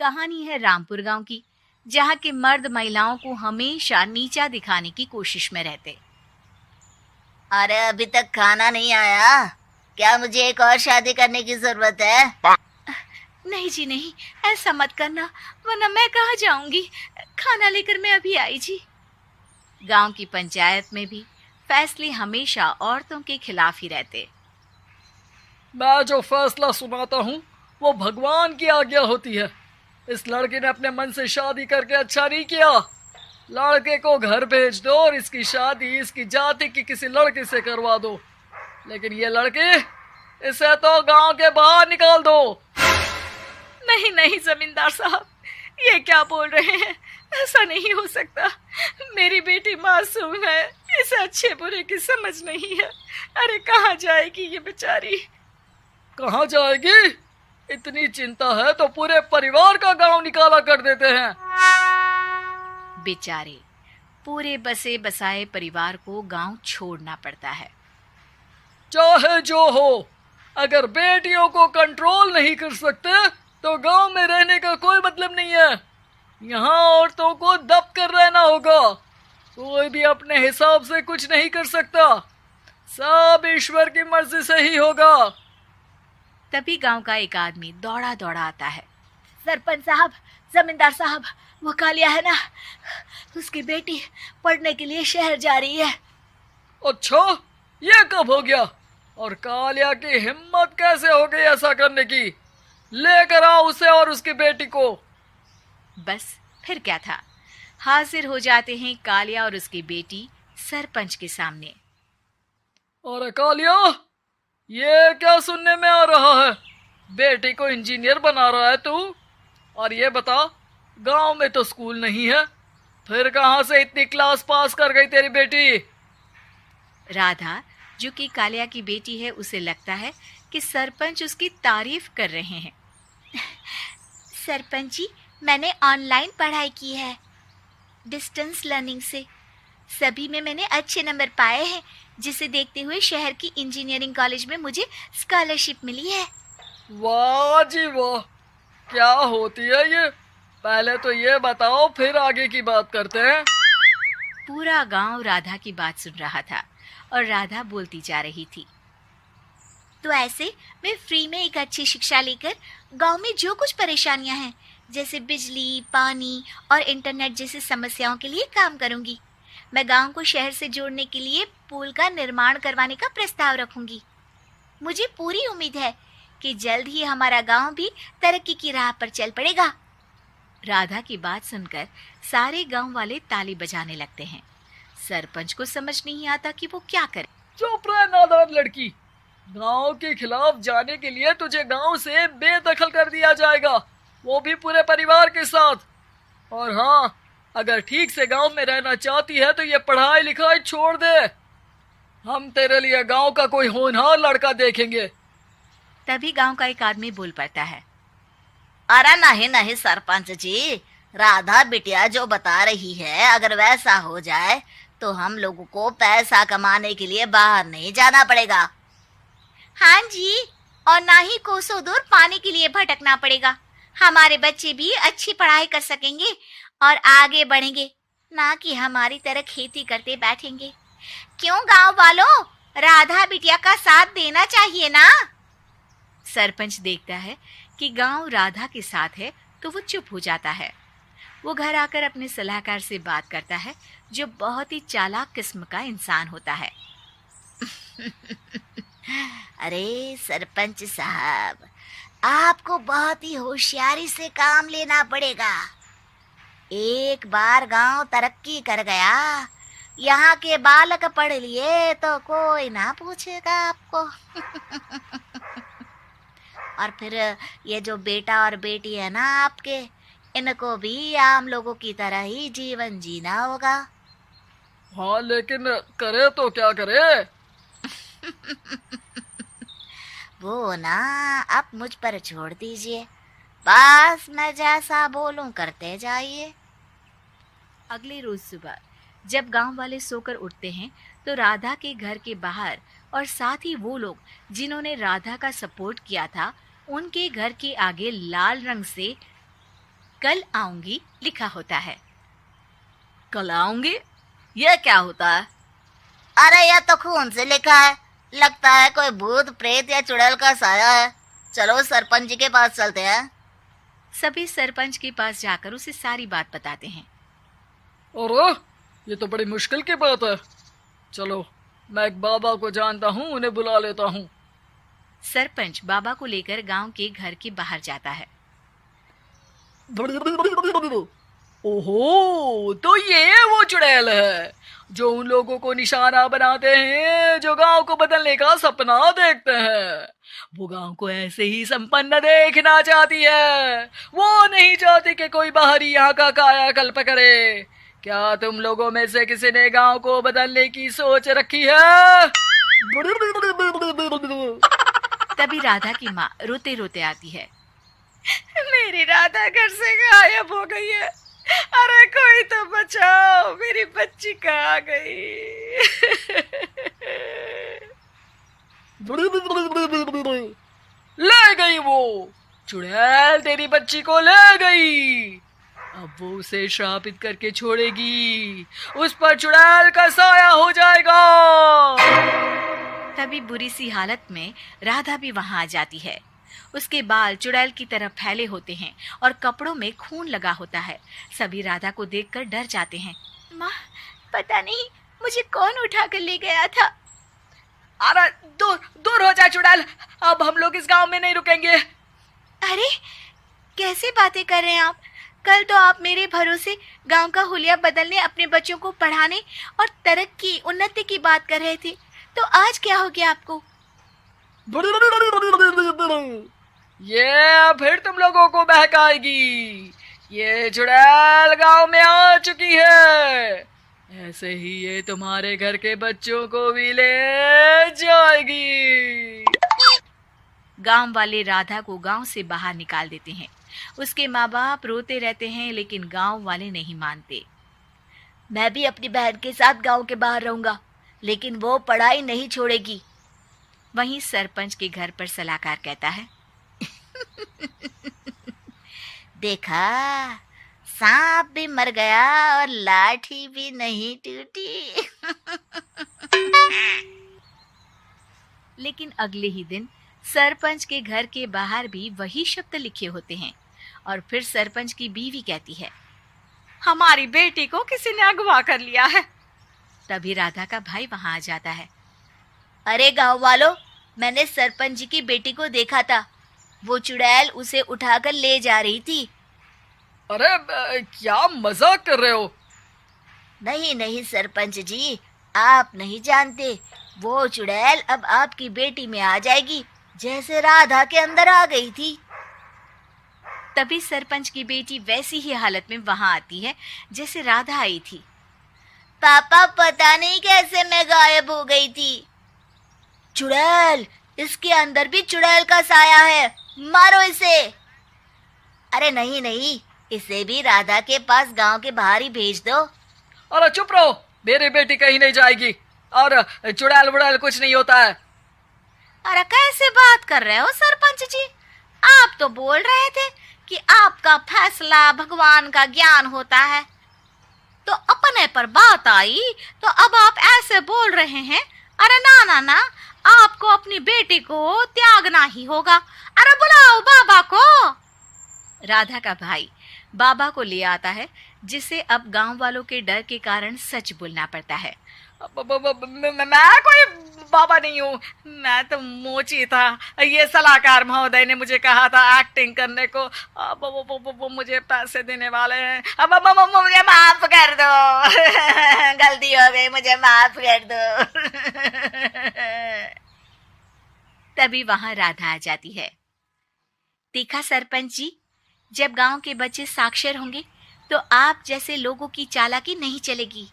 कहानी है रामपुर गांव की, जहां के मर्द महिलाओं को हमेशा नीचा दिखाने की कोशिश में रहते। अरे अभी तक खाना नहीं आया, क्या मुझे एक और शादी करने की जरूरत है? नहीं जी नहीं, ऐसा मत करना, वरना मैं कहाँ जाऊंगी। खाना लेकर मैं अभी आई जी। गांव की पंचायत में भी फैसले हमेशा औरतों के खिलाफ ही रहते। मैं जो फैसला सुनाता हूँ वो भगवान की आज्ञा होती है। इस लड़के ने अपने मन से शादी करके अच्छा नहीं किया। लड़के को घर भेज दो और इसकी शादी इसकी जाति की किसी लड़के से करवा दो, लेकिन ये लड़की, इसे तो गांव के बाहर निकाल दो। नहीं नहीं जमींदार साहब, ये क्या बोल रहे हैं? ऐसा नहीं हो सकता। मेरी बेटी मासूम है, इसे अच्छे बुरे की समझ नहीं है। अरे कहाँ जाएगी ये बेचारी? कहाँ जाएगी? इतनी चिंता है तो पूरे परिवार का गांव निकाला कर देते हैं। बेचारे पूरे बसे बसाए परिवार को गांव छोड़ना पड़ता है। चाहे जो हो, अगर बेटियों को कंट्रोल नहीं कर सकते तो गांव में रहने का कोई मतलब नहीं है। यहाँ औरतों को दब कर रहना होगा। कोई भी अपने हिसाब से कुछ नहीं कर सकता, सब ईश्वर की मर्जी से ही होगा। तभी गांव का एक आदमी दौड़ा दौड़ा आता है। सरपंच साहब, जमींदार साहब, वो कालिया है ना, उसकी बेटी पढ़ने के लिए शहर जा रही है। अच्छा, ये कब हो गया? और कालिया की हिम्मत कैसे हो गई ऐसा करने की? लेकर आओ उसे और उसकी बेटी को। बस फिर क्या था, हाजिर हो जाते हैं कालिया और उसकी बेटी सरपंच के सामने। अरे कालिया, ये क्या सुनने में आ रहा है? बेटी को इंजीनियर बना रहा है तू? और ये बता, गांव में तो स्कूल नहीं है, फिर कहां से इतनी क्लास पास कर गई तेरी बेटी? राधा, जो कि कालिया की बेटी है, उसे लगता है कि सरपंच उसकी तारीफ कर रहे हैं। सरपंच जी, मैंने ऑनलाइन पढ़ाई की है, डिस्टेंस लर्निंग से। सभी में मैंने अच्छे नंबर पाए हैं, जिसे देखते हुए शहर की इंजीनियरिंग कॉलेज में मुझे स्कॉलरशिप मिली है। वाह जी वाह, क्या होती है ये? पहले तो ये बताओ, फिर आगे की बात करते हैं। पूरा गांव राधा की बात सुन रहा था और राधा बोलती जा रही थी। तो ऐसे मैं फ्री में एक अच्छी शिक्षा लेकर गांव में जो कुछ परेशानियां हैं, जैसे बिजली, पानी और इंटरनेट जैसी समस्याओं के लिए काम करूंगी। मैं गांव को शहर से जोड़ने के लिए पुल का निर्माण करवाने का प्रस्ताव रखूंगी। मुझे पूरी उम्मीद है कि जल्द ही हमारा गांव भी तरक्की की राह पर चल पड़ेगा। राधा की बात सुनकर सारे गांव वाले ताली बजाने लगते हैं। सरपंच को समझ नहीं आता कि वो क्या करे। चुप रह नादान लड़की, गांव के खिलाफ जाने के लिए तुझे गांव से बेदखल कर दिया जाएगा, वो भी पूरे परिवार के साथ। और हाँ, अगर ठीक से गांव में रहना चाहती है तो ये पढ़ाई लिखाई छोड़ दे। हम तेरे लिए गांव का कोई होनहार लड़का देखेंगे। तभी गांव का एक आदमी बोल पड़ता है। अरे नहीं नहीं सरपंच जी, राधा बिटिया जो बता रही है, अगर वैसा हो जाए तो हम लोगों को पैसा कमाने के लिए बाहर नहीं जाना पड़ेगा। हाँ जी, और ना ही कोसों दूर पानी के लिए भटकना पड़ेगा। हमारे बच्चे भी अच्छी पढ़ाई कर सकेंगे और आगे बढ़ेंगे, ना कि हमारी तरह खेती करते बैठेंगे। क्यों गांव वालों, राधा बिटिया का साथ देना चाहिए ना। सरपंच देखता है कि गांव राधा के साथ है तो वो चुप हो जाता है। वो घर आकर अपने सलाहकार से बात करता है, जो बहुत ही चालाक किस्म का इंसान होता है। अरे सरपंच साहब, आपको बहुत ही होशियारी से काम लेना पड़ेगा। एक बार गांव तरक्की कर गया, यहाँ के बालक पढ़ लिए तो कोई ना पूछेगा आपको। और फिर ये जो बेटा और बेटी है ना आपके, इनको भी आम लोगों की तरह ही जीवन जीना होगा। हाँ, लेकिन करे तो क्या करे? वो ना आप मुझ पर छोड़ दीजिए, बस मैं जैसा बोलूं करते जाइए। अगले रोज सुबह जब गांव वाले सोकर उठते हैं तो राधा के घर के बाहर और साथ ही वो लोग जिन्होंने राधा का सपोर्ट किया था, उनके घर के आगे लाल रंग से कल आऊंगी लिखा होता है। कल आऊंगी, यह क्या होता है? अरे यह तो खून से लिखा है, लगता है कोई भूत प्रेत या चुड़ैल का साया है। चलो सरपंच जी के पास चलते हैं। सभी सरपंच के पास जाकर उसे सारी बात बताते हैं। अरे ये तो बड़ी मुश्किल की बात है। चलो मैं एक बाबा को जानता हूँ, उन्हें बुला लेता हूँ। सरपंच बाबा को लेकर गांव के घर के बाहर जाता है। ओहो, तो ये वो चुड़ैल है जो उन लोगों को निशाना बनाते हैं जो गांव को बदलने का सपना देखते हैं। वो गांव को ऐसे ही संपन्न देखना चाहती है। वो नहीं चाहती कि कोई बाहरी यहाँ का कायाकल्प करे। क्या तुम लोगों में से किसी ने गांव को बदलने की सोच रखी है? तभी राधा की माँ रोते रोते आती है। मेरी राधा घर से गायब हो गई है। अरे कोई तो बचाओ, मेरी बच्ची कहाँ गई? ले गई वो चुड़ैल, तेरी बच्ची को ले गई। अब वो उसे श्रापित करके छोड़ेगी, उस पर चुड़ैल का साया हो जाएगा। तभी बुरी सी हालत में राधा भी वहां आ जाती है। उसके बाल चुड़ैल की तरह फैले होते हैं और कपड़ों में खून लगा होता है। सभी राधा को देखकर डर जाते हैं। माँ, पता नहीं मुझे कौन उठा कर ले गया था। अरे दूर दूर हो जा चुड़ैल, अब हम लोग इस गांव में नहीं रुकेंगे। अरे कैसे बातें कर रहे हैं आप? कल तो आप मेरे भरोसे गांव का हुलिया बदलने, अपने बच्चों को पढ़ाने और तरक्की उन्नति की बात कर रहे थे, तो आज क्या हो गया आपको? ये फिर तुम लोगों को बहकाएगी। ये चुड़ैल गांव में आ चुकी है, ऐसे ही ये तुम्हारे घर के बच्चों को भी ले जाएगी। गांव वाले राधा को गांव से बाहर निकाल देते हैं। उसके माँ बाप रोते रहते हैं, लेकिन गांव वाले नहीं मानते। मैं भी अपनी बहन के साथ गांव के बाहर रहूंगा, लेकिन वो पढ़ाई नहीं छोड़ेगी। वहीं सरपंच के घर पर सलाहकार कहता है। देखा, सांप भी मर गया और लाठी भी नहीं टूटी। लेकिन अगले ही दिन सरपंच के घर के बाहर भी वही शब्द लिखे होते हैं। और फिर सरपंच की बीवी कहती है, हमारी बेटी को किसी ने अगवा कर लिया है। तभी राधा का भाई वहां आ जाता है। अरे गांव वालों, मैंने सरपंच जी की बेटी को देखा था। वो चुड़ैल उसे उठाकर ले जा रही थी। अरे क्या मजाक कर रहे हो? नहीं नहीं सरपंच जी, आप नहीं जानते। वो चुड़ैल अब आपकी बेटी में आ जाएगी, जैसे राधा के अंदर आ गई थी। तभी सरपंच की बेटी वैसी ही हालत में वहां आती है जैसे राधा आई थी। पापा, पता नहीं कैसे मैं गायब हो गई थी। चुड़ैल, इसके अंदर भी चुड़ैल का साया है, मारो इसे। अरे नहीं नहीं, इसे भी राधा के पास गांव के बाहर ही भेज दो। अरे चुप रहो, मेरी बेटी कहीं नहीं जाएगी और चुड़ैल बुड़ैल कुछ नहीं होता है। अरे कैसे बात कर रहे हो सरपंच जी? आप तो बोल रहे थे कि आपका फैसला भगवान का ज्ञान होता है, तो अपने पर बात आई तो अब आप ऐसे बोल रहे हैं। अरे ना ना ना, आपको अपनी बेटी को त्यागना ही होगा। अरे बुलाओ बाबा को। राधा का भाई बाबा को ले आता है, जिसे अब गांव वालों के डर के कारण सच बोलना पड़ता है। मैं कोई बाबा नहीं हूँ, मैं तो मोची था। ये सलाहकार महोदय ने मुझे कहा था एक्टिंग करने को। अब वो मुझे पैसे देने वाले हैं। अब मुझे माफ कर दो। गलती हो गई, मुझे माफ कर दो। तभी वहां राधा आ जाती है। देखा सरपंच जी, जब गांव के बच्चे साक्षर होंगे तो आप जैसे लोगों की चालाकी नहीं चलेगी।